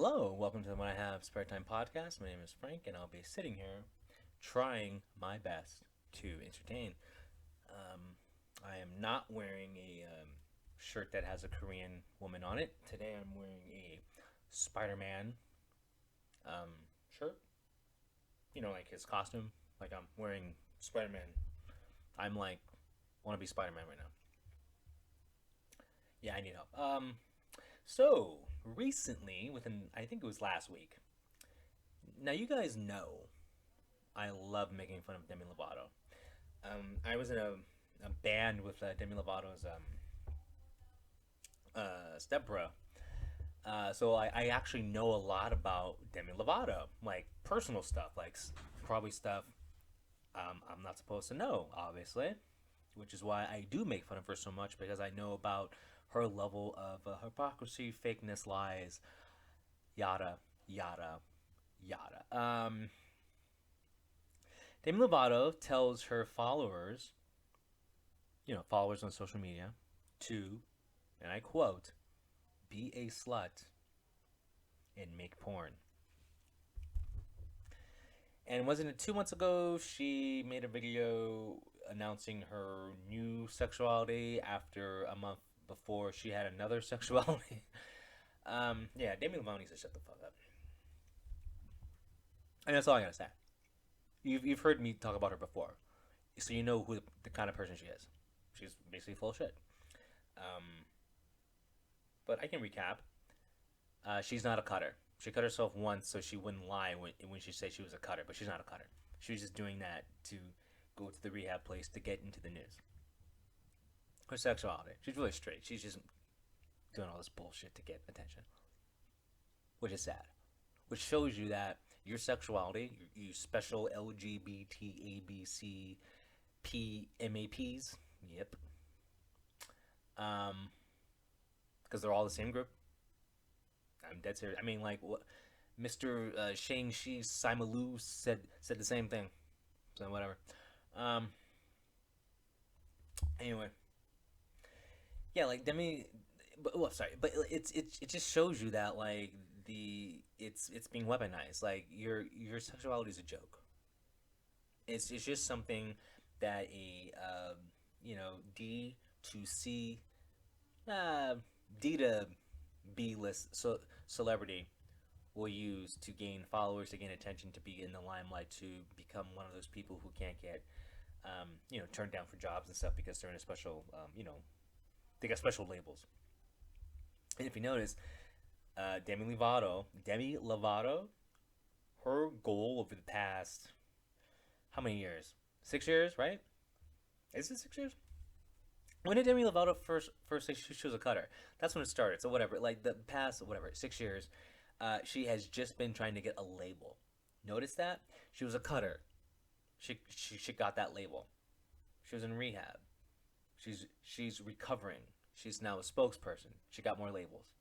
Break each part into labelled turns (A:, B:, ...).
A: Hello, welcome to the When I Have Spare Time podcast. My name is Frank, and I'll be sitting here trying my best to entertain. Um, I am not wearing a shirt that has a Korean woman on it. Today I'm wearing a Spider Man um, shirt, like his costume. Like I'm wearing Spider Man. I'm like, want to be Spider Man right now. Yeah, I need help. So, recently, I think it was last week, now you guys know I love making fun of Demi Lovato. I was in a band with Demi Lovato's stepbro. So I actually know a lot about Demi Lovato, like personal stuff, like probably stuff I'm not supposed to know, obviously, which is why I do make fun of her so much because I know about her level of hypocrisy, fakeness, lies, yada, yada, yada. Demi Lovato tells her followers, followers on social media, to, and I quote, be a slut and make porn. And wasn't it 2 months ago she made a video announcing her new sexuality after a month before she had another sexuality? Yeah, Demi Lovato needs to shut the fuck up. And that's all I gotta say. You've heard me talk about her before, so you know who the kind of person she is. She's basically full of shit. Um, but I can recap. She's not a cutter. She cut herself once so she wouldn't lie when she said she was a cutter, but she's not a cutter. She was just doing that to go to the rehab place to get into the news. Her sexuality. She's really straight. She's just doing all this bullshit to get attention, which is sad. Which shows you that your sexuality, you special LGBTABCPMAPs, yep, um, because they're all the same group. I'm dead serious. I mean, like what Mr. Shang-Chi Simalu said the same thing. So whatever. Um. Anyway, yeah, like Demi. But well, sorry, but it just shows you that like it's being weaponized. Like your sexuality is a joke. It's just something that a D to C, uh, D to B list celebrity will use to gain followers, to gain attention, to be in the limelight, to become one of those people who can't get, turned down for jobs and stuff because they're in a special, they got special labels. And if you notice, Demi Lovato, her goal over the past how many years? 6 years, right? Is it 6 years? When did Demi Lovato first say she was a cutter? That's when it started. So whatever, like the past whatever 6 years, she has just been trying to get a label. Notice that she was a cutter. She got that label. She was in rehab. She's recovering. She's now a spokesperson. She got more labels.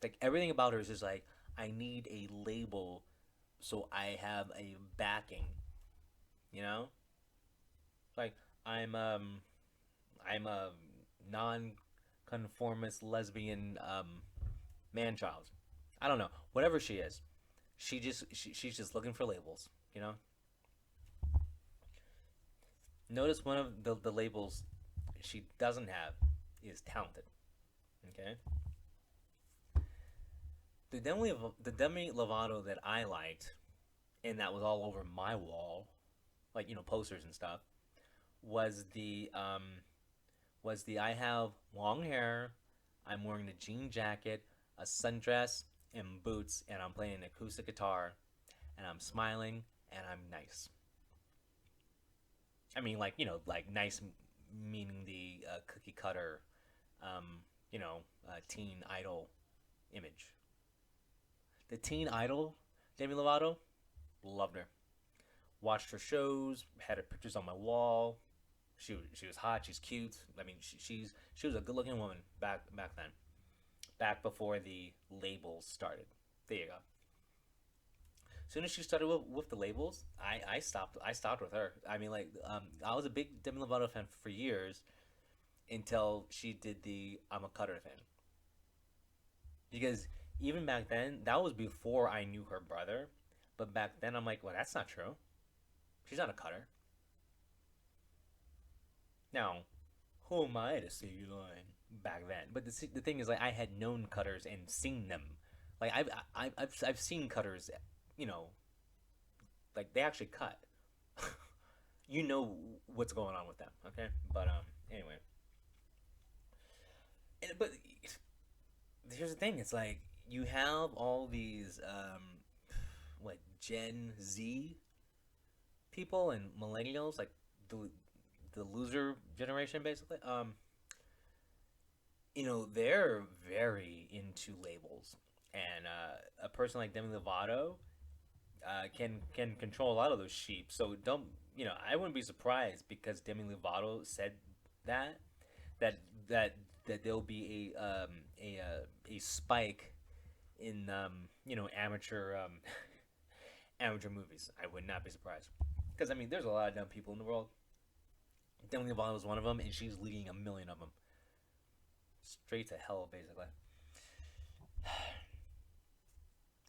A: Like everything about her is just like I need a label, so I have a backing. You know, like I'm um I'm a non-conformist lesbian man child. I don't know. Whatever she is, she's just looking for labels. You know. Notice one of the labels she doesn't have is talented. Okay. The Demi Lovato that I liked, and that was all over my wall, like posters and stuff, was the I have long hair, I'm wearing a jean jacket, a sundress, and boots, and I'm playing an acoustic guitar, and I'm smiling, and I'm nice. I mean, like like nice, meaning the cookie cutter, um, teen idol image. The teen idol, Demi Lovato, loved her. Watched her shows, had her pictures on my wall. She was hot. She's cute. I mean, she was a good looking woman back then, back before the labels started. There you go. As soon as she started with the labels, I stopped with her. I mean, like I was a big Demi Lovato fan for years until she did the I'm a cutter thing. Because Even back then, that was before I knew her brother. But back then, I'm like, well, that's not true. She's not a cutter. Now, who am I to say you're lying? Back then, but the thing is, like, I had known cutters and seen them. Like, I've seen cutters, you know, like they actually cut. You know what's going on with them, okay? But anyway, but here's the thing: it's like you have all these what Gen Z people and millennials, like the loser generation, basically. They're very into labels, and a person like Demi Lovato can control a lot of those sheep. So don't I wouldn't be surprised because Demi Lovato said that that that that there'll be a spike in amateur amateur movies. I would not be surprised because I mean there's a lot of dumb people in the world. Demi Lovato is one of them, and she's leading a million of them straight to hell, basically.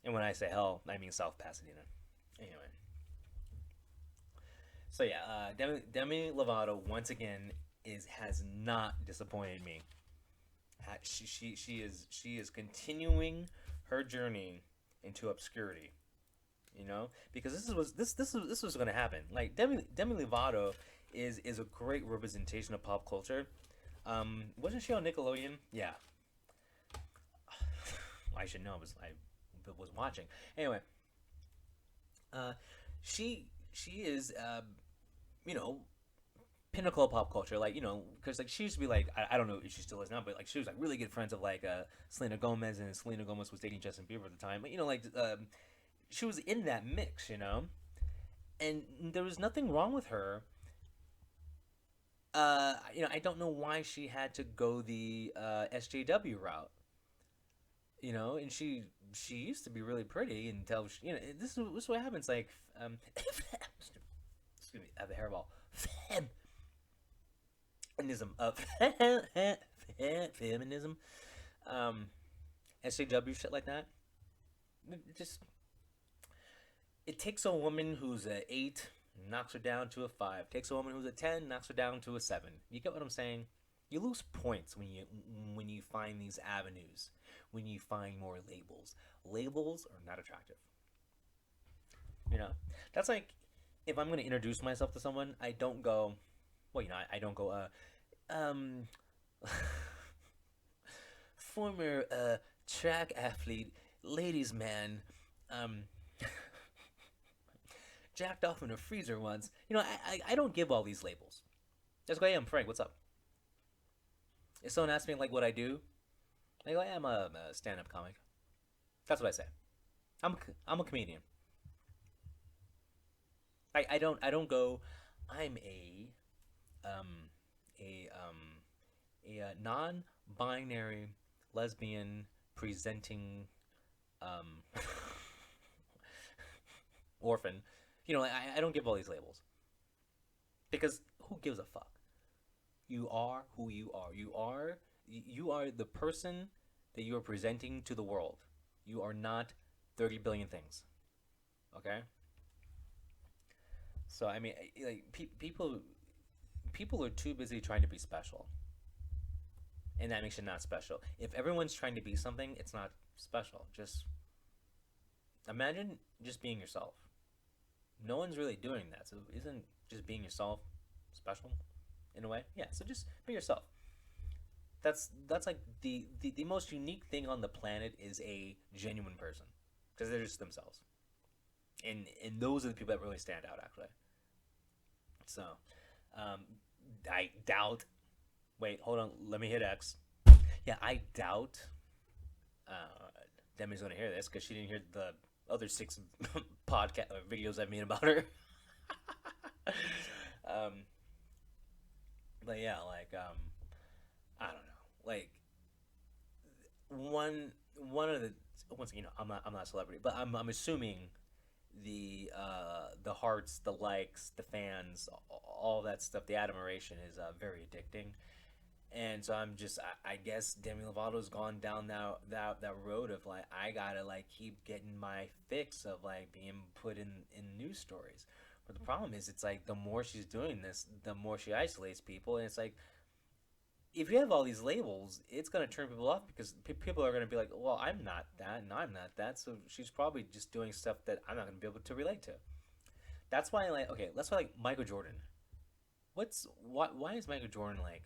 A: And when I say hell, I mean South Pasadena. Anyway, so yeah, Demi Lovato once again has not disappointed me. She is continuing her journey into obscurity. Because this was going to happen. Like Demi Lovato is a great representation of pop culture. Wasn't she on Nickelodeon? Yeah, I should know. I was watching. Anyway, uh, she is you know pinnacle of pop culture. Like because like she used to be like I don't know if she still is now, but like she was like really good friends of like Selena Gomez, and Selena Gomez was dating Justin Bieber at the time. But like she was in that mix, and there was nothing wrong with her. I don't know why she had to go the SJW route. And she used to be really pretty until this is what happens. Like, excuse me, I have a hairball. Feminism, feminism, um, SJW shit like that. Just it takes a woman who's a 8, knocks her down to a 5. Takes a woman who's a 10, knocks her down to a 7. You get what I'm saying? You lose points when you find these avenues, when you find more labels. Labels are not attractive. You know, that's like if I'm going to introduce myself to someone, I don't go. Well, I don't go. Um, former track athlete, ladies man, um, jacked off in a freezer once. I don't give all these labels. Just go, hey, I'm Frank. What's up? If someone asks me like what I do, I go, I'm a stand-up comic. That's what I say. I'm a comedian. I don't go. I'm um a non-binary lesbian presenting um orphan. I don't give all these labels because who gives a fuck? You are who you are. You are the person that you are presenting to the world. You are not 30 billion things. Okay? So I mean like people are too busy trying to be special. And that makes you not special. If everyone's trying to be something, it's not special. Just imagine just being yourself. No one's really doing that. So isn't just being yourself special in a way? Yeah, so just be yourself. That's like the most unique thing on the planet is a genuine person because they're just themselves. And those are the people that really stand out actually. So, um, I doubt. Wait, hold on. Let me hit X. Yeah, I doubt Demi's gonna hear this because she didn't hear the other 6 podcast videos I made about her. um, but yeah, like I don't know, like one of the once I'm not a celebrity, but I'm assuming the hearts, the likes, the fans, all that stuff, the admiration is very addicting, And so I'm just, I guess Demi Lovato's gone down that road of like I gotta like keep getting my fix of like being put in news stories. But the problem is, it's like the more she's doing this, the more she isolates people, and it's like if you have all these labels, it's gonna turn people off because people are gonna be like, well, I'm not that, and I'm not that, so she's probably just doing stuff that I'm not gonna be able to relate to. That's why, like, okay, that's why like Michael Jordan. Why is Michael Jordan like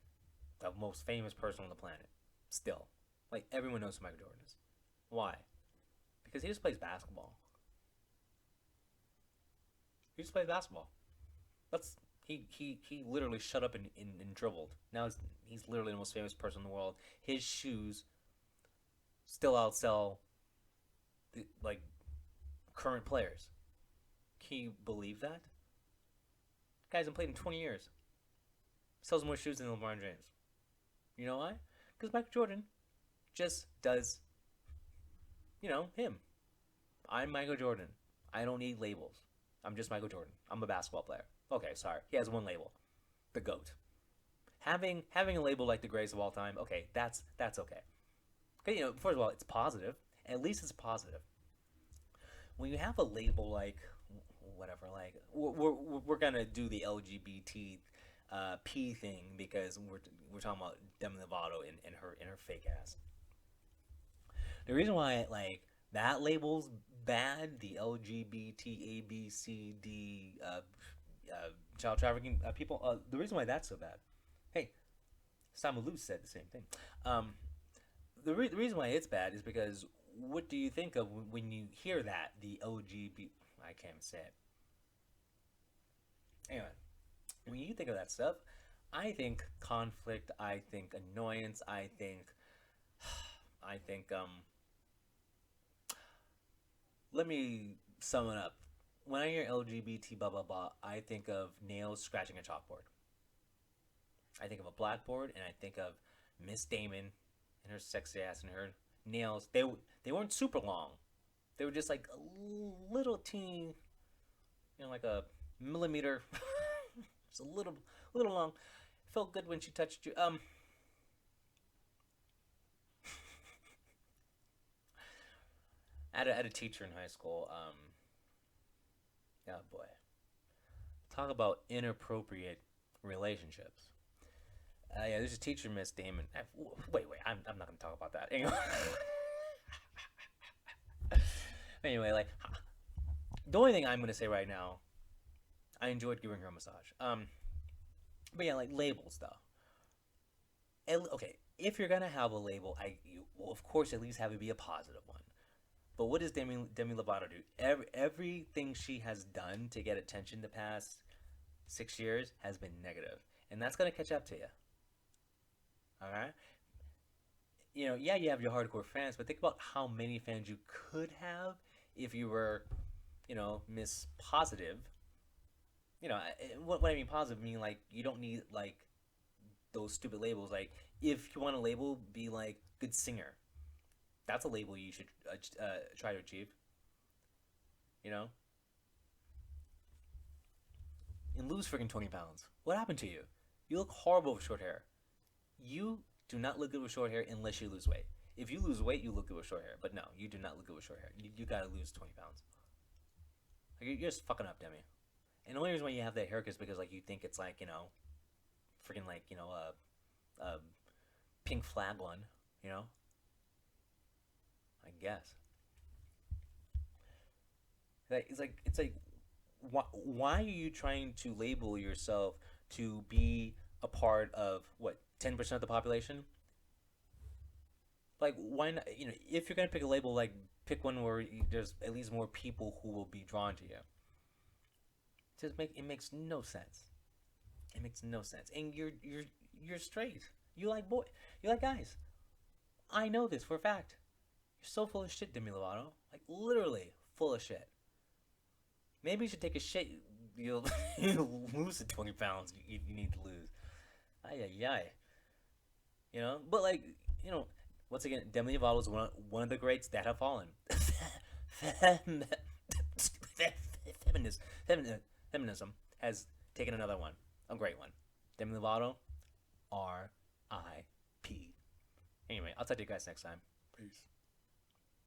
A: the most famous person on the planet? Still, like everyone knows who Michael Jordan is. Why? Because he just plays basketball. He just plays basketball. That's he literally shut up and dribbled. Now he's literally the most famous person in the world. His shoes still outsell like current players. Can you believe that? The guy hasn't played in 20 years. Sells more shoes than LeBron James. You know why? Because Michael Jordan just does, him. I'm Michael Jordan. I don't need labels. I'm just Michael Jordan. I'm a basketball player. Okay, sorry. He has one label, the GOAT. Having a label like the greatest of all time, okay, that's okay. Okay, first of all, it's positive. At least it's positive. When you have a label like whatever, like we're gonna do the LGBT P thing because we're talking about Demi Lovato and her fake ass. The reason why like that label's bad, the LGBT ABCD child trafficking people. The reason why that's so bad. Hey, Samalu said the same thing. Um, the reason why it's bad is because what do you think of when you hear that the LGBT? I can't even say it. Anyway, when you think of that stuff, I think conflict. I think annoyance. I think. Let me sum it up. When I hear LGBT blah blah blah, I think of nails scratching a chalkboard. I think of a blackboard, and I think of Miss Damon and her sexy ass and her nails. They weren't super long. They were just like a little teeny, like a millimeter, just a little long. Felt good when she touched you. I had a teacher in high school. Oh boy, talk about inappropriate relationships. Yeah, there's a teacher, Miss Damon. Wait, I'm not gonna talk about that. Anyway, anyway, like the only thing I'm gonna say right now, I enjoyed giving her a massage. But yeah, like labels though. Okay, if you're gonna have a label, you will of course at least have it be a positive one. But what does Demi Lovato do? Everything she has done to get attention the past 6 years has been negative, and that's gonna catch up to you. All right. Yeah, you have your hardcore fans, but think about how many fans you could have if you were, Miss Positive. What I mean positive, I mean like you don't need like those stupid labels. Like if you want a label, be like good singer. That's a label you should try to achieve. You know, and lose freaking 20 pounds. What happened to you? You look horrible with short hair. You do not look good with short hair unless you lose weight. If you lose weight, you look good with short hair. But no, you do not look good with short hair. You gotta lose 20 pounds. Like, you're just fucking up, Demi. And the only reason why you have that haircut is because like you think it's like freaking like a pink flag one. You know, I guess. It's like why are you trying to label yourself to be a part of what 10% of the population? Like why not? If you're gonna pick a label, like pick one where there's at least more people who will be drawn to you. It makes no sense. It makes no sense. And you're straight. You like guys. I know this for a fact. You're so full of shit, Demi Lovato. Like literally full of shit. Maybe you should take a shit. You'll you'll lose the 20 pounds you need to lose. Ay ay ay. But like you know, once again, Demi Lovato is one of the greats that have fallen. Feminism has taken another one, a great one. Demi Lovato, R. IP. Anyway, I'll talk to you guys next time.
B: Peace.